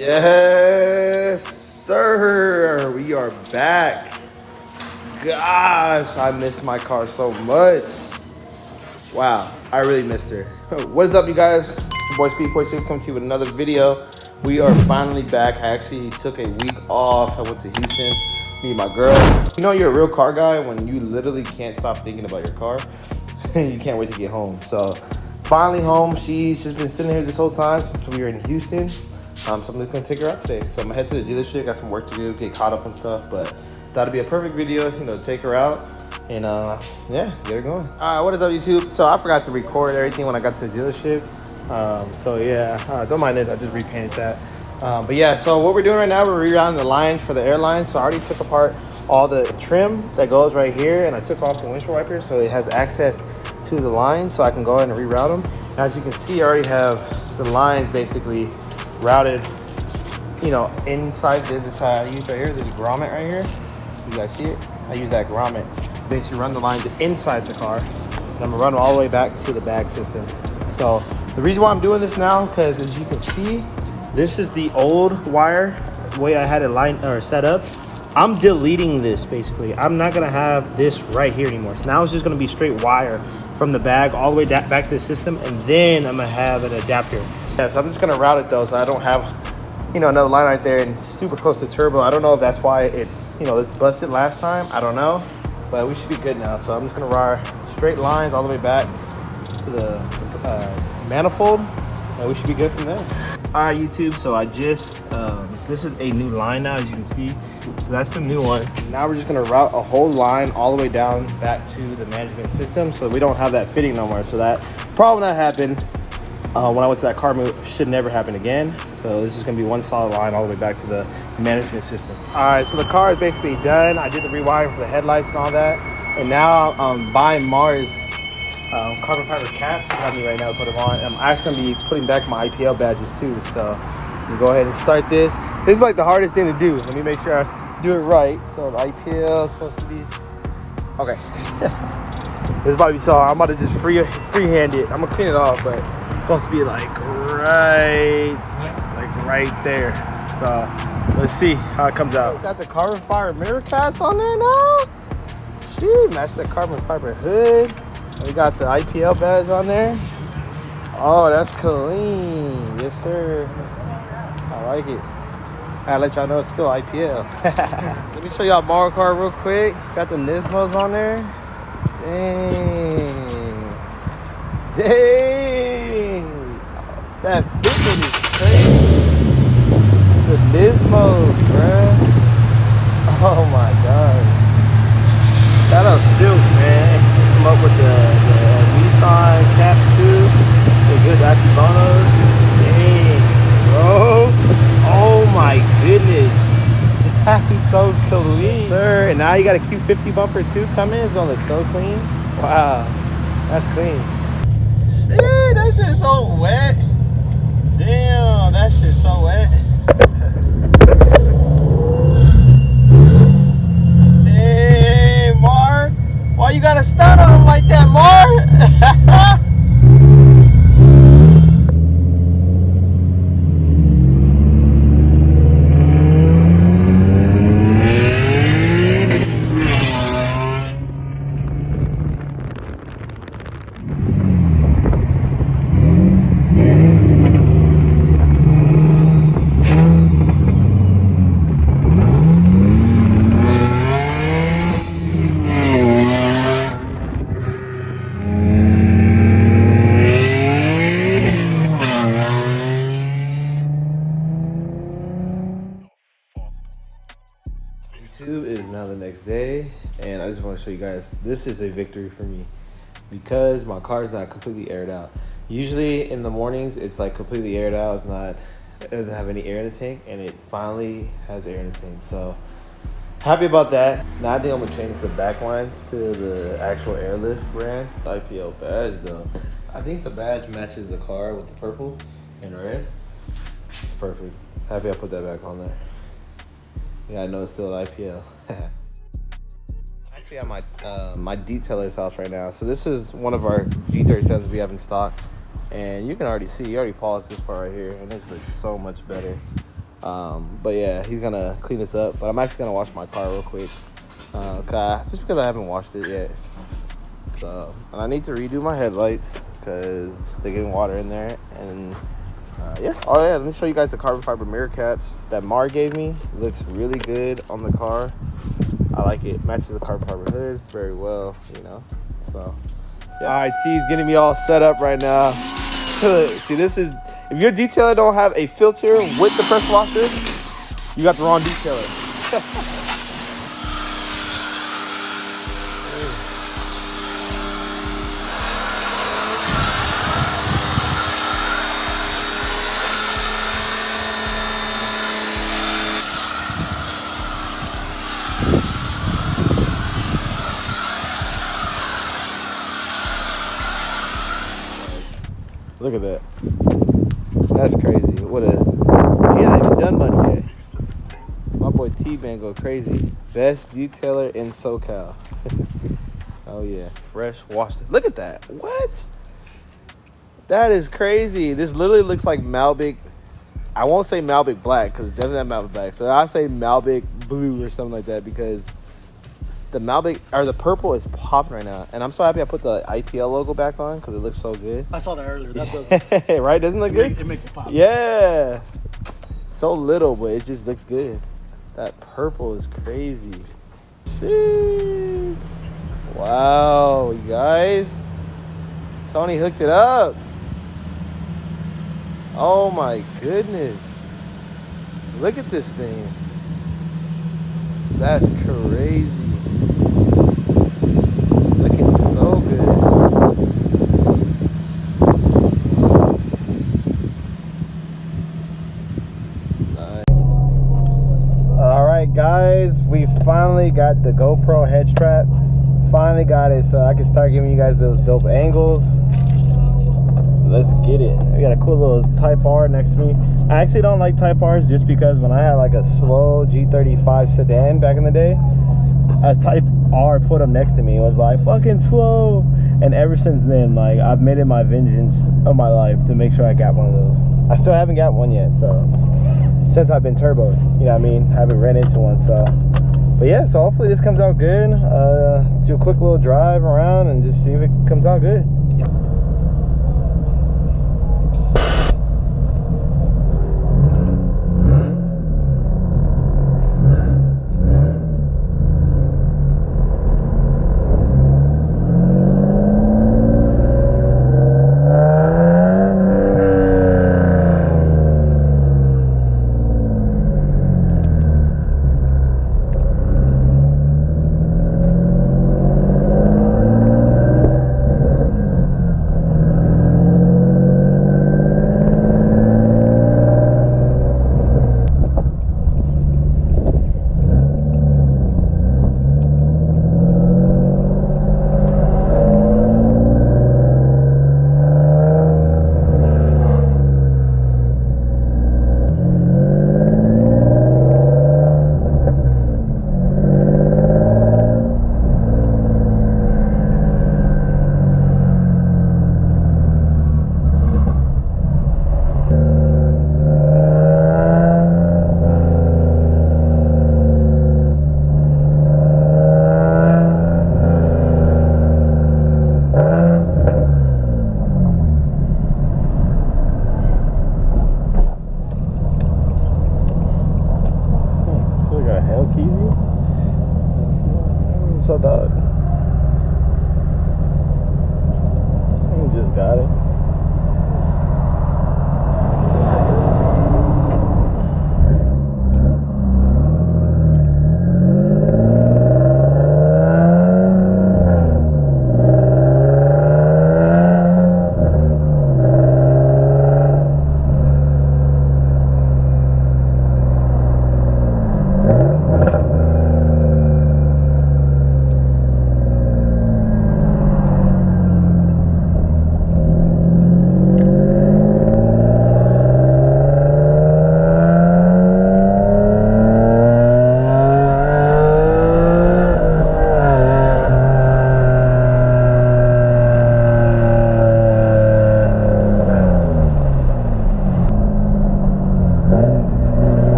Yes, sir. We are back. Gosh, I miss my car so much. Wow, I really missed her. What is up, you guys? Your boy Speed46 coming to you with another video. We are finally back. I actually took a week off. I went to Houston, meet my girl. You know you're a real car guy when you literally can't stop thinking about your car. You can't wait to get home. So finally home. She's just been sitting here this whole time since we were in Houston. So I'm just gonna take her out today. So I'm gonna head to the dealership, got some work to do, get caught up and stuff, but that'll be a perfect video, take her out and yeah, get her going. All right, what is up, YouTube? So I forgot to record everything when I got to the dealership. So yeah, don't mind it, I just repainted that. But yeah, so what we're doing right now, we're rerouting the lines for the airline. So I already took apart all the trim that goes right here, and I took off the windshield wipers so it has access to the line so I can go ahead and reroute them. As you can see, I already have the lines basically routed, inside this side I use right here, this grommet right here. You guys see it? I use that grommet. Basically run the lines inside the car. And I'm gonna run them all the way back to the bag system. So the reason why I'm doing this now, because as you can see, this is the old wire, the way I had it set up. I'm deleting this basically. I'm not gonna have this right here anymore. So now it's just gonna be straight wire from the bag all the way back to the system, and then I'm gonna have an adapter. Yeah, so I'm just gonna route it though, so I don't have, another line right there and super close to turbo. I don't know if that's why it, this busted last time. I don't know, but we should be good now. So I'm just gonna ride straight lines all the way back to the manifold, and we should be good from there. All right, YouTube, so I just, this is a new line now, as you can see. So that's the new one. Now we're just gonna route a whole line all the way down back to the management system so we don't have that fitting no more. So that problem that happened when I went to that car move should never happen again. So this is gonna be one solid line all the way back to the management system. All right, so the car is basically done. I did the rewiring for the headlights and all that. And now I'm buying Mars carbon fiber caps. I have me right now to put them on. I'm actually gonna be putting back my IPL badges too. So we'll go ahead and start this. This is like the hardest thing to do. Let me make sure I do it right. So the IPL is supposed to be, okay. This is about to be so hard. I'm about to just freehand it. I'm gonna clean it off, but it's supposed to be like right there. So let's see how it comes out. Got the carbon fiber mirror caps on there now. Shoot, match the carbon fiber hood. We got the IPL badge on there. Oh, that's clean. Yes, sir. I like it. I'll let y'all know it's still IPL. Let me show y'all Mario Kart real quick. Got the Nismos on there. Dang. Dang. That fitment is crazy. The Nismos, bruh. Oh my god. Shout out Silk, man. Come up with the Nissan caps too. The good Akibonos. Dang, bro. Oh my goodness. That is so clean. Yes, sir. And now you got a Q50 bumper too coming. It's gonna look so clean. Wow. That's clean. Shit, that shit's so wet. Damn, that shit's so wet. Why you gotta stun on him like that, Mar? Is now the next day, and I just want to show you guys, this is a victory for me because my car is not completely aired out. Usually in the mornings it's like completely aired out, it doesn't have any air in the tank, and it finally has air in the tank. So happy about that. Now I think I'm gonna change the back lines to the actual airlift brand. IPL badge though, I think the badge matches the car with the purple and red. It's perfect. Happy I put that back on there. Yeah, I know it's still IPL. Actually, at my detailer's house right now. So this is one of our G37s we have in stock, and you can already see, you already polished this part right here, and this looks so much better. But yeah, he's gonna clean this up. But I'm actually gonna wash my car real quick, just because I haven't washed it yet. So, and I need to redo my headlights because they're getting water in there. And yeah, oh yeah, let me show you guys the carbon fiber mirror caps that Mar gave me. It looks really good on the car. I like it. Matches the carbon fiber hood very well, you know. So yeah. All right, T's getting me all set up right now. See, this is, if your detailer don't have a filter with the pressure washer, you got the wrong detailer. Look at that. That's crazy. What a, he hasn't even done much yet. My boy T-Man go crazy. Best detailer in SoCal. Oh yeah, fresh washed. Look at that. What? That is crazy. This literally looks like Malbec. I won't say Malbec black because it doesn't have Malbec black. So I say Malbec blue or something like that because the Malbec, or the purple, is popping right now. And I'm so happy I put the IPL logo back on because it looks so good. I saw that earlier. That does right? Doesn't it look good? It makes it pop. Yeah. So little, but it just looks good. That purple is crazy. Jeez. Wow, you guys. Tony hooked it up. Oh my goodness. Look at this thing. That's crazy. Looking so good. Nice. All right, guys, we finally got the GoPro head strap. Finally got it, so I can start giving you guys those dope angles. Let's get it. We got a cool little Type R next to me. I actually don't like Type R's just because when I had like a slow G37 sedan back in the day, as Type R put them next to me, it was like fucking slow. And ever since then, like, I've made it my vengeance of my life to make sure I got one of those. I still haven't got one yet, so since I've been turbo, you know what I mean? I haven't ran into one, so. But yeah, so hopefully this comes out good. Do a quick little drive around and just see if it comes out good.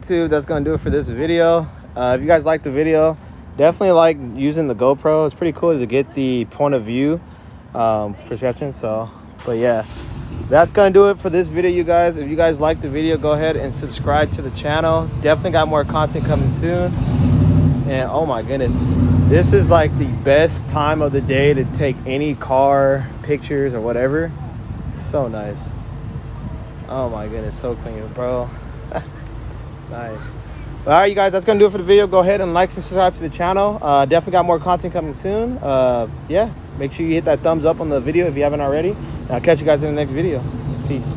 YouTube, that's gonna do it for this video. If you guys liked the video, definitely like using the GoPro. It's pretty cool to get the point of view perception. So, but yeah, that's gonna do it for this video, you guys. If you guys like the video, go ahead and subscribe to the channel. Definitely got more content coming soon. And oh my goodness, this is like the best time of the day to take any car pictures or whatever. So nice. Oh my goodness, so clean, bro. Nice. All right, you guys, that's gonna do it for the video. Go ahead and like and subscribe to the channel. Definitely got more content coming soon. Yeah, make sure you hit that thumbs up on the video if you haven't already. I'll catch you guys in the next video. Peace.